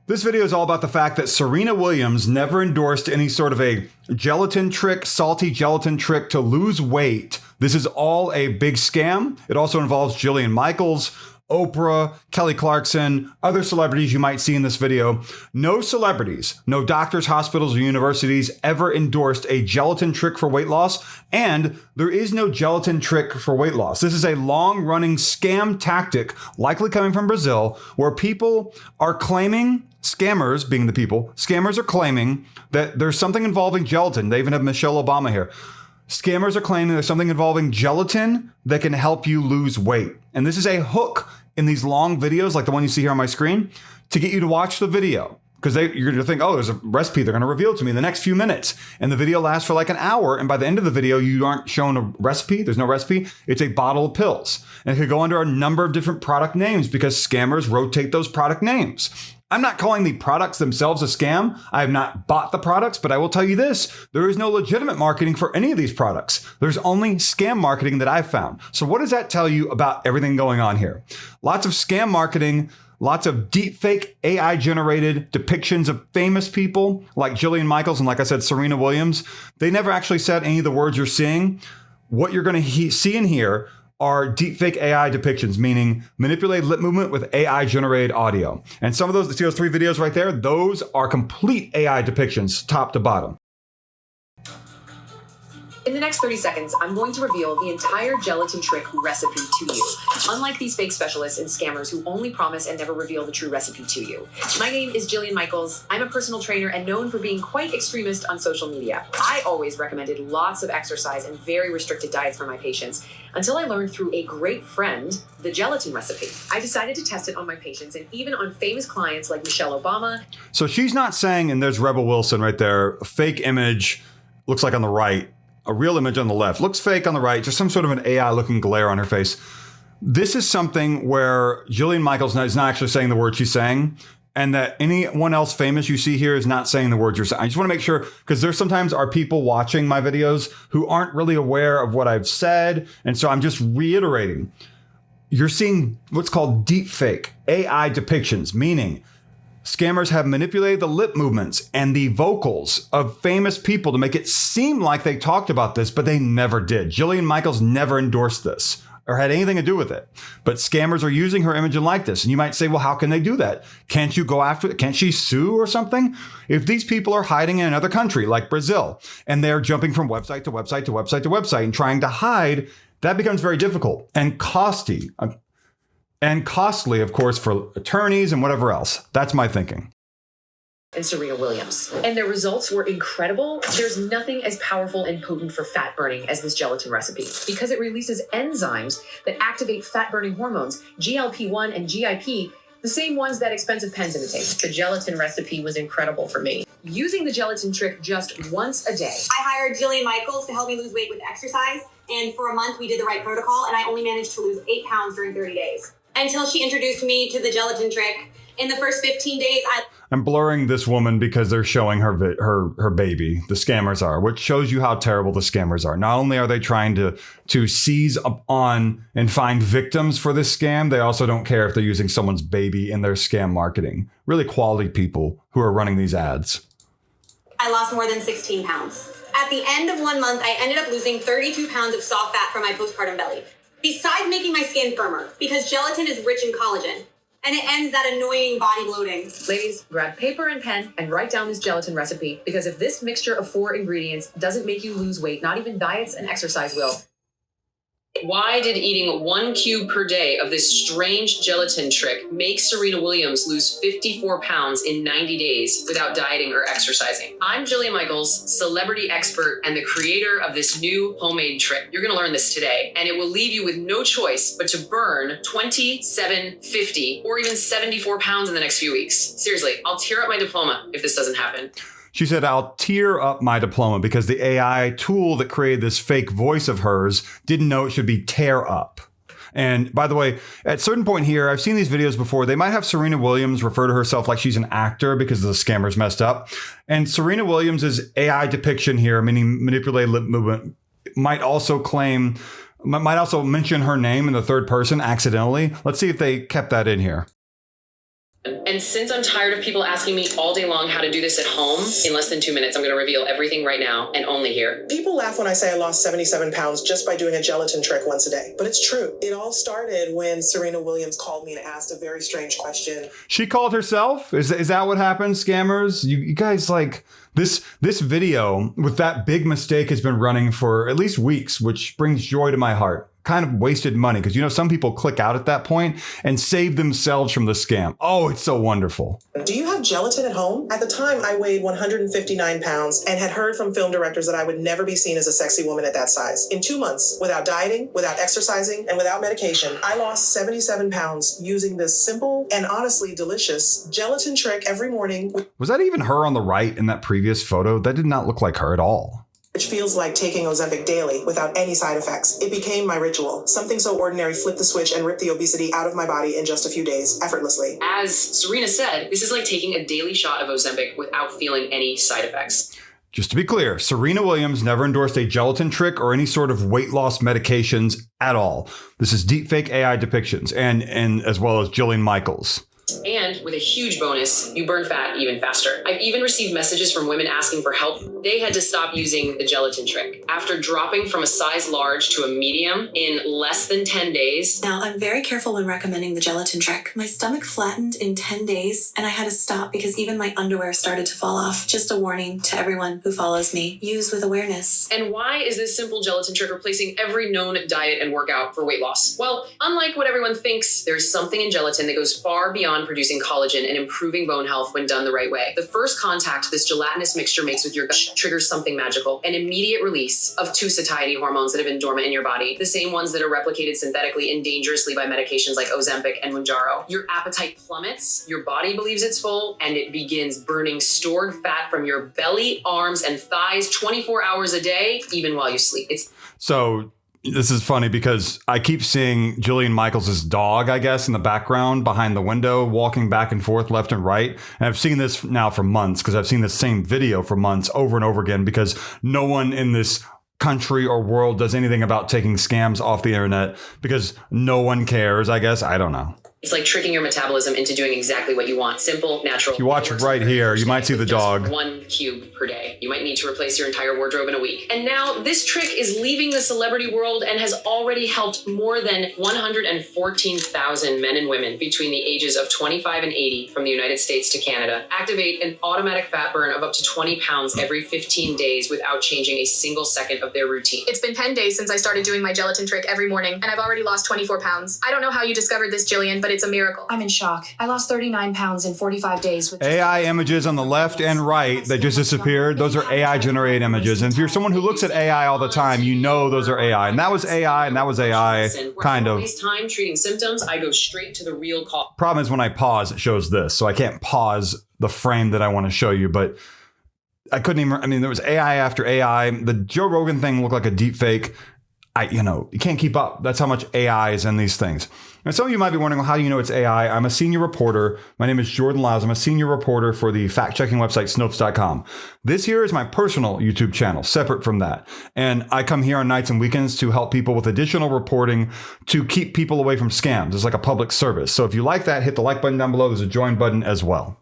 This video is all about the fact that Serena Williams never endorsed any sort of a gelatin trick, salty gelatin trick to lose weight. This is all a big scam. It also involves Jillian Michaels, Oprah, Kelly Clarkson, other celebrities you might see in this video. No celebrities, no doctors, hospitals, or universities ever endorsed a gelatin trick for weight loss, and there is no gelatin trick for weight loss. This is a long-running scam tactic, likely coming from Brazil, where people are claiming, scammers being the people, scammers are claiming that there's something involving gelatin. They even have Michelle Obama here. Scammers are claiming there's something involving gelatin that can help you lose weight. And this is a hook in these long videos, like the one you see here on my screen, to get you to watch the video. Because you're going to think, oh, there's a recipe they're going to reveal to me in the next few minutes. And the video lasts for like an hour. And by the end of the video, you aren't shown a recipe. There's no recipe. It's a bottle of pills. And it could go under a number of different product names because scammers rotate those product names. I'm not calling the products themselves a scam. I have not bought the products, but I will tell you this. There is no legitimate marketing for any of these products. There's only scam marketing that I've found. So what does that tell you about everything going on here? Lots of scam marketing, lots of deepfake AI-generated depictions of famous people like Jillian Michaels and, like I said, Serena Williams. They never actually said any of the words you're seeing. What you're going to see and hear are deepfake AI depictions, meaning manipulated lip movement with AI-generated audio. And some of those, see those 3 videos right there? Those are complete AI depictions, top to bottom. In the next 30 seconds, I'm going to reveal the entire gelatin trick recipe to you. Unlike these fake specialists and scammers who only promise and never reveal the true recipe to you. My name is Jillian Michaels. I'm a personal trainer and known for being quite extremist on social media. I always recommended lots of exercise and very restricted diets for my patients until I learned through a great friend the gelatin recipe. I decided to test it on my patients and even on famous clients like Michelle Obama. So she's not saying, and there's Rebel Wilson right there, a fake image, looks like on the right, a real image on the left, looks fake on the right, just some sort of an AI looking glare on her face. This is something where Jillian Michaels is not actually saying the word she's saying, and that anyone else famous you see here is not saying the words you're saying. I just want to make sure, because there sometimes are people watching my videos who aren't really aware of what I've said. And so I'm just reiterating. You're seeing what's called deepfake AI depictions, meaning scammers have manipulated the lip movements and the vocals of famous people to make it seem like they talked about this, but they never did. Jillian Michaels never endorsed this or had anything to do with it. But scammers are using her image and likeness. And you might say, well, how can they do that? Can't you go after it? Can't she sue or something? If these people are hiding in another country like Brazil, and they're jumping from website to website to website to website and trying to hide, that becomes very difficult and costly. And costly, of course, for attorneys and whatever else. That's my thinking. And Serena Williams. And their results were incredible. There's nothing as powerful and potent for fat burning as this gelatin recipe because it releases enzymes that activate fat burning hormones, GLP-1 and GIP, the same ones that expensive pens imitate. The gelatin recipe was incredible for me. Using the gelatin trick just once a day. I hired Jillian Michaels to help me lose weight with exercise. And for a month, we did the right protocol, and I only managed to lose 8 pounds during 30 days. Until she introduced me to the gelatin trick. In the first 15 days, I'm blurring this woman because they're showing her baby. The scammers are, which shows you how terrible the scammers are. Not only are they trying to seize on and find victims for this scam, they also don't care if they're using someone's baby in their scam marketing. Really quality people who are running these ads. I lost more than 16 pounds. At the end of 1 month, I ended up losing 32 pounds of soft fat from my postpartum belly. Besides making my skin firmer, because gelatin is rich in collagen, and it ends that annoying body bloating. Ladies, grab paper and pen and write down this gelatin recipe, because if this mixture of 4 ingredients doesn't make you lose weight, not even diets and exercise will. Why did eating 1 cube per day of this strange gelatin trick make Serena Williams lose 54 pounds in 90 days without dieting or exercising? I'm Jillian Michaels, celebrity expert and the creator of this new homemade trick. You're going to learn this today, and it will leave you with no choice but to burn 27, 50, or even 74 pounds in the next few weeks. Seriously, I'll tear up my diploma if this doesn't happen. She said, I'll tear up my diploma because the AI tool that created this fake voice of hers didn't know it should be tear up. And by the way, at a certain point here, I've seen these videos before. They might have Serena Williams refer to herself like she's an actor because the scammers messed up. And Serena Williams' AI depiction here, meaning manipulated lip movement, might also mention her name in the third person accidentally. Let's see if they kept that in here. And since I'm tired of people asking me all day long how to do this at home, in less than 2 minutes, I'm going to reveal everything right now and only here. People laugh when I say I lost 77 pounds just by doing a gelatin trick once a day, but it's true. It all started when Serena Williams called me and asked a very strange question. She called herself? Is that what happened, scammers? You guys, like, this video with that big mistake has been running for at least weeks, which brings joy to my heart. Kind of wasted money because, you know, some people click out at that point and save themselves from the scam. Oh, it's so wonderful. Do you have gelatin at home? At the time, I weighed 159 pounds and had heard from film directors that I would never be seen as a sexy woman at that size. In 2 months, without dieting, without exercising, and without medication, I lost 77 pounds using this simple and honestly delicious gelatin trick every morning. Was that even her on the right in that previous photo? That did not look like her at all. Which feels like taking Ozempic daily without any side effects. It became my ritual. Something so ordinary flipped the switch and ripped the obesity out of my body in just a few days, effortlessly. As Serena said, this is like taking a daily shot of Ozempic without feeling any side effects. Just to be clear, Serena Williams never endorsed a gelatin trick or any sort of weight loss medications at all. This is Deepfake AI depictions and as well as Jillian Michaels. And with a huge bonus, you burn fat even faster. I've even received messages from women asking for help. They had to stop using the gelatin trick. After dropping from a size large to a medium in less than 10 days. Now, I'm very careful when recommending the gelatin trick. My stomach flattened in 10 days, and I had to stop because even my underwear started to fall off. Just a warning to everyone who follows me. Use with awareness. And why is this simple gelatin trick replacing every known diet and workout for weight loss? Well, unlike what everyone thinks, there's something in gelatin that goes far beyond producing collagen and improving bone health when done the right way. The first contact this gelatinous mixture makes with your gut triggers something magical, an immediate release of two satiety hormones that have been dormant in your body, the same ones that are replicated synthetically and dangerously by medications like Ozempic and Mounjaro. Your appetite plummets, your body believes it's full, and it begins burning stored fat from your belly, arms, and thighs 24 hours a day, even while you sleep. So this is funny because I keep seeing Jillian Michaels' dog, I guess, in the background behind the window, walking back and forth left and right. And I've seen this now for months because I've seen the same video for months over and over again because no one in this country or world does anything about taking scams off the internet because no one cares, I guess. I don't know. It's like tricking your metabolism into doing exactly what you want. Simple, natural. If you watch right here, you might see the dog. 1 cube per day. You might need to replace your entire wardrobe in a week. And now this trick is leaving the celebrity world and has already helped more than 114,000 men and women between the ages of 25 and 80 from the United States to Canada activate an automatic fat burn of up to 20 pounds every 15 days without changing a single second of their routine. It's been 10 days since I started doing my gelatin trick every morning, and I've already lost 24 pounds. I don't know how you discovered this, Jillian, but it's a miracle. I'm in shock. I lost 39 pounds in 45 days. With AI images on the left and right that just disappeared. Those are AI-generated images. And if you're someone who looks at AI all the time, you know those are AI. And that was AI, and that was AI, kind of. Waste time treating symptoms. I go straight to the real cause. Problem is when I pause, it shows this. So I can't pause the frame that I want to show you. But I couldn't even, I mean, there was AI after AI. The Joe Rogan thing looked like a deep fake. You can't keep up. That's how much AI is in these things. And some of you might be wondering, well, how do you know it's AI? I'm a senior reporter. My name is Jordan Lyles. I'm a senior reporter for the fact-checking website Snopes.com. This here is my personal YouTube channel, separate from that. And I come here on nights and weekends to help people with additional reporting to keep people away from scams. It's like a public service. So if you like that, hit the like button down below. There's a join button as well.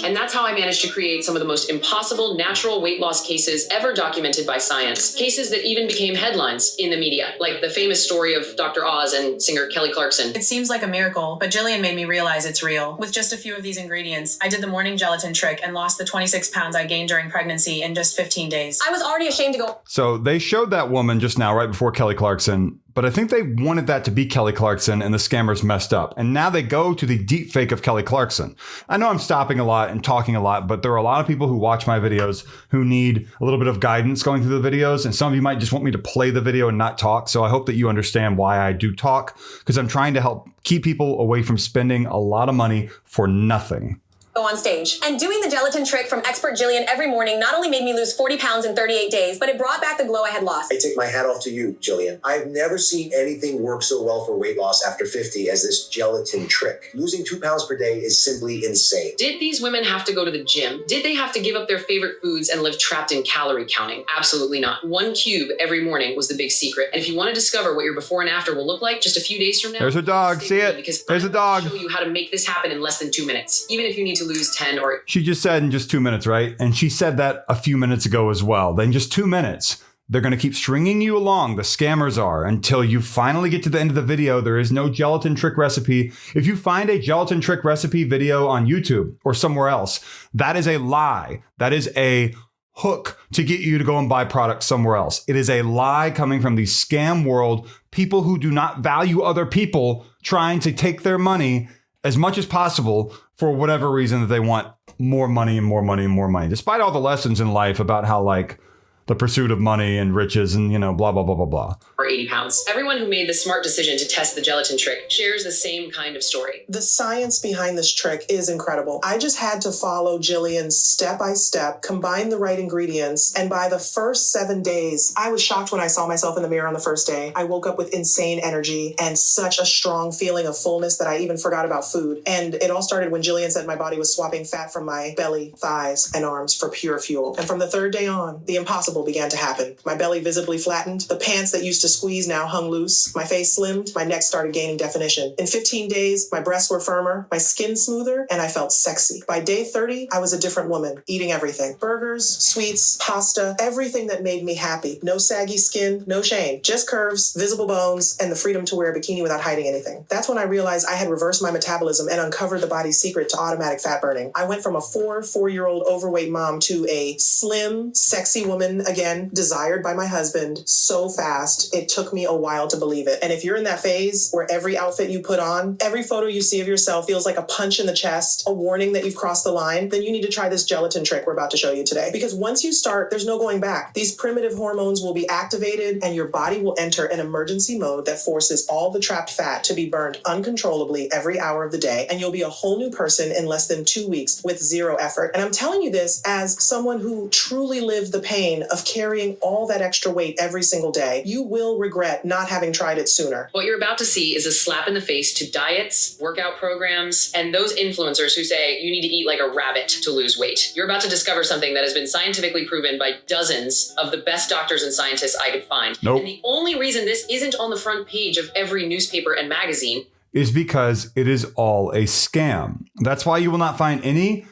And that's how I managed to create some of the most impossible natural weight loss cases ever documented by science. Cases that even became headlines in the media, like the famous story of Dr. Oz and singer Kelly Clarkson. It seems like a miracle, but Jillian made me realize it's real. With just a few of these ingredients, I did the morning gelatin trick and lost the 26 pounds I gained during pregnancy in just 15 days. I was already ashamed to go. So they showed that woman just now, right before Kelly Clarkson. But I think they wanted that to be Kelly Clarkson and the scammers messed up. And now they go to the deep fake of Kelly Clarkson. I know I'm stopping a lot and talking a lot, but there are a lot of people who watch my videos who need a little bit of guidance going through the videos. And some of you might just want me to play the video and not talk. So I hope that you understand why I do talk, because I'm trying to help keep people away from spending a lot of money for nothing. go on stage. And doing the gelatin trick from expert Jillian every morning not only made me lose 40 pounds in 38 days, but it brought back the glow I had lost. I take my hat off to you, Jillian. I've never seen anything work so well for weight loss after 50 as this gelatin trick. Losing 2 pounds per day is simply insane. Did these women have to go to the gym? Did they have to give up their favorite foods and live trapped in calorie counting? Absolutely not. 1 cube every morning was the big secret. And if you want to discover what your before and after will look like just a few days from now, There's a dog. See it? Because There's a dog. I'll show you how to make this happen in less than 2 minutes, even if you need to lose 10 or... She just said in just 2 minutes, right? And she said that a few minutes ago as well. Then just 2 minutes. They're going to keep stringing you along, the scammers are, until you finally get to the end of the video. There is no gelatin trick recipe. If you find a gelatin trick recipe video on YouTube or somewhere else, that is a lie. That is a hook to get you to go and buy products somewhere else. It is a lie coming from the scam world. People who do not value other people trying to take their money as much as possible for whatever reason that they want more money and more money and more money. Despite all the lessons in life about how like the pursuit of money and riches and, blah, blah, blah, blah, blah. Or 80 pounds. Everyone who made the smart decision to test the gelatin trick shares the same kind of story. The science behind this trick is incredible. I just had to follow Jillian's step-by-step, combine the right ingredients, and by the first 7 days, I was shocked when I saw myself in the mirror on the first day. I woke up with insane energy and such a strong feeling of fullness that I even forgot about food. And it all started when Jillian said my body was swapping fat from my belly, thighs, and arms for pure fuel. And from the third day on, the impossible began to happen. My belly visibly flattened. The pants that used to squeeze now hung loose. My face slimmed. My neck started gaining definition. In 15 days, my breasts were firmer, my skin smoother, and I felt sexy. By day 30, I was a different woman, eating everything. Burgers, sweets, pasta, everything that made me happy. No saggy skin, no shame. Just curves, visible bones, and the freedom to wear a bikini without hiding anything. That's when I realized I had reversed my metabolism and uncovered the body's secret to automatic fat burning. I went from a 4-year-old overweight mom to a slim, sexy woman again, desired by my husband so fast, it took me a while to believe it. And if you're in that phase where every outfit you put on, every photo you see of yourself feels like a punch in the chest, a warning that you've crossed the line, then you need to try this gelatin trick we're about to show you today. Because once you start, there's no going back. These primitive hormones will be activated and your body will enter an emergency mode that forces all the trapped fat to be burned uncontrollably every hour of the day. And you'll be a whole new person in less than 2 weeks with zero effort. And I'm telling you this as someone who truly lived the pain of carrying all that extra weight every single day. You will regret not having tried it sooner. What you're about to see is a slap in the face to diets, workout programs, and those influencers who say you need to eat like a rabbit to lose weight. You're about to discover something that has been scientifically proven by dozens of the best doctors and scientists I could find. Nope. And the only reason this isn't on the front page of every newspaper and magazine is because it is all a scam. That's why you will not find any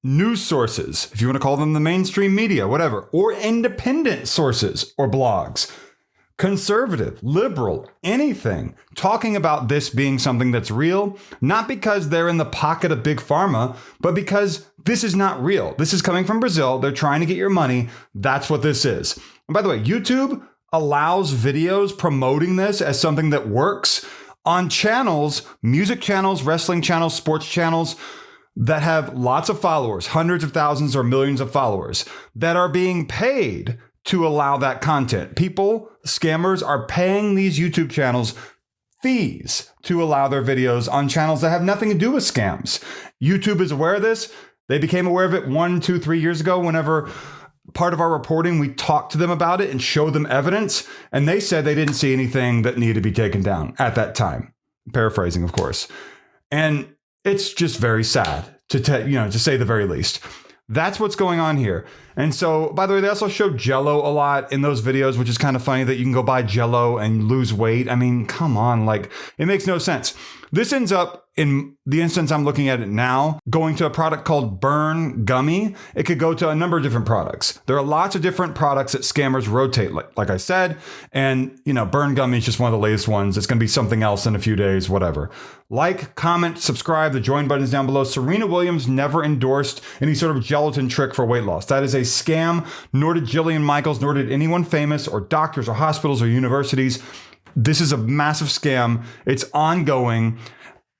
news sources, if you want to call them the mainstream media, whatever, or independent sources or blogs, conservative, liberal, anything, talking about this being something that's real, not because they're in the pocket of big pharma, but because this is not real. This is coming from Brazil. They're trying to get your money. That's what this is. And by the way, YouTube allows videos promoting this as something that works on channels, music channels, wrestling channels, sports channels, that have lots of followers, hundreds of thousands or millions of followers that are being paid to allow that content. People, scammers, are paying these YouTube channels fees to allow their videos on channels that have nothing to do with scams. YouTube is aware of this. They became aware of it 1, 2, 3 years ago whenever part of our reporting, we talked to them about it and showed them evidence. And they said they didn't see anything that needed to be taken down at that time. Paraphrasing, of course. And it's just very sad to say the very least. That's what's going on here. And so, by the way, they also show Jell-O a lot in those videos, which is kind of funny that you can go buy Jell-O and lose weight. I mean, come on, like it makes no sense. This ends up, in the instance I'm looking at it now, going to a product called Burn Gummy. It could go to a number of different products. There are lots of different products that scammers rotate, like I said. And, Burn Gummy is just one of the latest ones. It's going to be something else in a few days, whatever. Like, comment, subscribe. The join button is down below. Serena Williams never endorsed any sort of gelatin trick for weight loss. That is a scam. Nor did Jillian Michaels, nor did anyone famous or doctors or hospitals or universities. This is a massive scam. It's ongoing.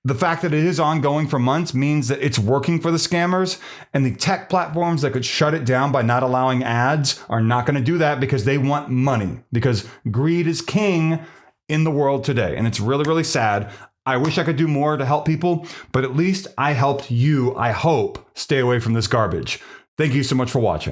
The fact that it is ongoing for months means that it's working for the scammers, and the tech platforms that could shut it down by not allowing ads are not going to do that because they want money, because greed is king in the world today. And it's really, really sad. I wish I could do more to help people, but at least I helped you, I hope, stay away from this garbage. Thank you so much for watching.